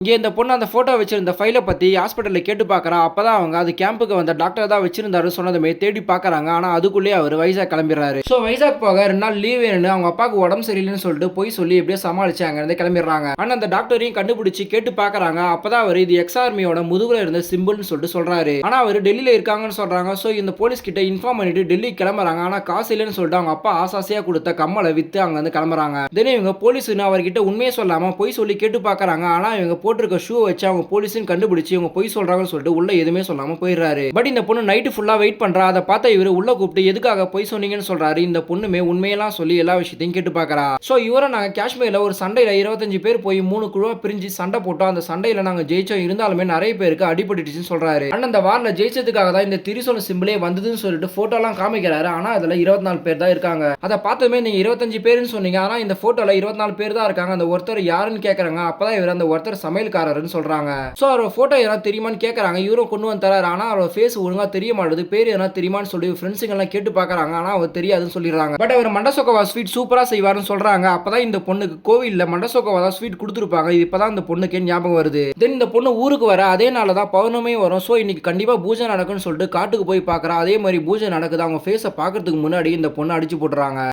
இங்கே இந்த பொண்ணு அந்த ஃபோட்டோ வச்சிருந்த ஃபைல பத்தி ஹாஸ்பிட்டல்ல கேட்டு பார்க்குறா. அப்பதான் அவங்க அது கேம்புக்கு வந்த டாக்டர் தான் வச்சிருந்தாரு சொன்னதுமே தேடி பார்க்குறாங்க. ஆனா அதுக்குள்ளேயே அவர் வைசாக் கிளம்பிடுறாரு. ஸோ வைசாக் போக 2 நாள் லீவ் வேணும்னு அவங்க அப்பாவுக்கு உடம்பு சரியில்லைன்னு சொல்லிட்டு போய் சொல்லி எப்படியோ சமாளிச்சு அங்கிருந்து கிளம்பிடுறாங்க. ஆனா அந்த டாக்டரையும் கண்டுபிடிச்சு கேட்டு பார்க்குறாங்க. அப்பதான் அவர் இது எக்ஸ் ஆர்மியோட முதுகுல இருந்த சிம்பிள்னு சொல்லிட்டு சொல்றாரு. ஆனா அவர் டெல்லியில இருக்காங்கன்னு சொல்றாங்க. ஸோ இந்த போலீஸ் கிட்ட இன்ஃபார்ம் பண்ணிட்டு டெல்லி கிளம்புறாங்க. ஆனா காசு இல்லைன்னு சொல்லிட்டு அவங்க அப்பா ஆசாசியா கொடுத்த கம்மலை வித்து அங்க வந்து கிளம்புறாங்க. தென் இவங்க போலீஸ்னு அவர்கிட்ட உண்மையை சொல்லாம பொய் சொல்லி கேட்டு பார்க்குறாங்க. ஆனா இவங்க போட்டிருக்க ஷூ வச்சு அவங்க போலீஸ்னு கண்டுபிடிச்சு இவங்க பொய் சொல்றாங்கன்னு சொல்லிட்டு உள்ள எதுவுமே சொல்லாம போயிடுறாரு. பட் இந்த பொண்ணு நைட்டு ஃபுல்லா வெயிட் பண்றா. அதை பார்த்த இவரு உள்ள கூப்பிட்டு எதுக்காக பொய் சொன்னீங்கன்னு சொல்றாரு. இந்த பொண்ணுமே உண்மையெல்லாம் சொல்லி எல்லா விஷயத்தையும் கேட்டு பார்க்கறா. சோ இவரை நாங்க காஷ்மீர்ல ஒரு சண்டையில 25 பேர் போய் 3 குழுவா பிரிஞ்சு சண்டை போட்டோம். அந்த சண்டையில நாங்க ஜெயிச்சோம். இருந்தாலுமே நிறைய பேருக்கு அடிபட்டுச்சுன்னு சொல்றாரு. அண்ணன் அந்த வார்ல ஜெயிச்சதுக்காக தான் இந்த திரிசூல சிம்பிளே வந்ததுன்னு சொல்லிட்டு போட்டோலாம் காமிக்கிறாரு. ஆனா அதுல 24 பேர் தான் இருக்காங்க. அதை பார்த்ததுமே நீங்க 25 பேருன்னு சொன்னீங்க. ஆனா இந்த போட்டோல 24 பேர் தான் இருக்காங்க. அந்த ஒருத்தர் யாருன்னு கேக்குறாங்க. அப்பதான் இவர் அந்த ஒருத்தர் சமையல்காரர்னு சொல்றாங்க. சோ அவர் போட்டோ எதனா தெரியுமான்னு கேக்குறாங்க. இவரும் கொண்டு வந்து தராரு. ஆனா அவர் ஃபேஸ் ஒழுங்கா தெரிய மாட்டுது. பேர் எதனா தெரியுமான்னு சொல்லி ஃப்ரெண்ட்ஸுங்க எல்லாம் கேட்டு பார்க்கறாங்க. ஆனா அவர் தெரியாதுன்னு சொல்லிடுறாங்க. பட் அவர் மண்டசோகவா ஸ்வீட் சூப்பரா செய்வாருன்னு சொல்றாங்க. அப்பதான் இந்த பொண்ணுக்கு கோவில்ல மண்டசோகவா தான் ஸ்வீட் கொடுத்துருப்பாங்க. இது இப்பதான் இந்த பொண்ணுக்கு ஞாபகம் வருது. தென் இந்த பொண்ணு ஊருக்கு வர அதே நாள் தான் பௌர்ணமி வரும். சோ இன்னைக்கு கண்டிப்பா பூஜை நடக்கும்னு சொல்லிட்டு காட்டுக்கு போய் பார்க்கறா. அதே மாதிரி பூஜை நடக்குது. அவங்க ஃபேஸை பார்க்கறதுக்கு முன்னாடி இந்த பொண்ணு அடிச்சு போட்டுறாங்க.